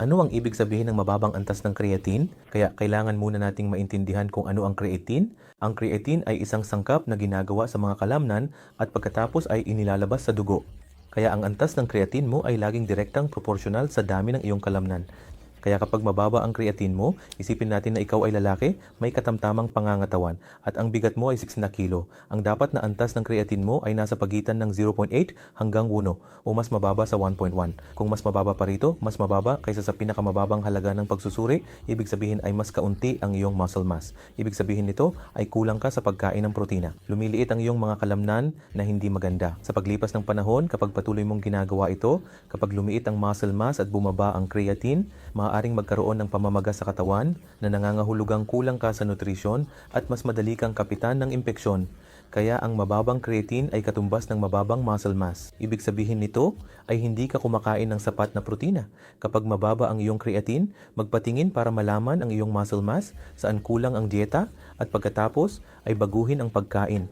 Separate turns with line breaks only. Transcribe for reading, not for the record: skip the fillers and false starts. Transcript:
Ano ang ibig sabihin ng mababang antas ng creatine? Kaya kailangan muna nating maintindihan kung ano ang creatine. Ang creatine ay isang sangkap na ginagawa sa mga kalamnan at pagkatapos ay inilalabas sa dugo. Kaya ang antas ng creatine mo ay laging direktang proporsyonal sa dami ng iyong kalamnan. Kaya kapag mababa ang creatine mo, isipin natin na ikaw ay lalaki, may katamtamang pangangatawan, at ang bigat mo ay 6 na kilo. Ang dapat na antas ng creatine mo ay nasa pagitan ng 0.8 hanggang 1 o mas mababa sa 1.1. Kung mas mababa pa rito, mas mababa kaysa sa pinakamababang halaga ng pagsusuri, ibig sabihin ay mas kaunti ang iyong muscle mass. Ibig sabihin nito ay kulang ka sa pagkain ng protina. Lumiliit ang iyong mga kalamnan na hindi maganda. Sa paglipas ng panahon, kapag patuloy mong ginagawa ito, kapag lumiit ang muscle mass at bumaba ang creatine, maaaring magkaroon ng pamamaga sa katawan na nangangahulugang kulang ka sa nutrisyon at mas madali kang kapitan ng impeksyon. Kaya ang mababang creatine ay katumbas ng mababang muscle mass. Ibig sabihin nito ay hindi ka kumakain ng sapat na protina. Kapag mababa ang iyong creatine, magpatingin para malaman ang iyong muscle mass, saan kulang ang dieta, at pagkatapos ay baguhin ang pagkain.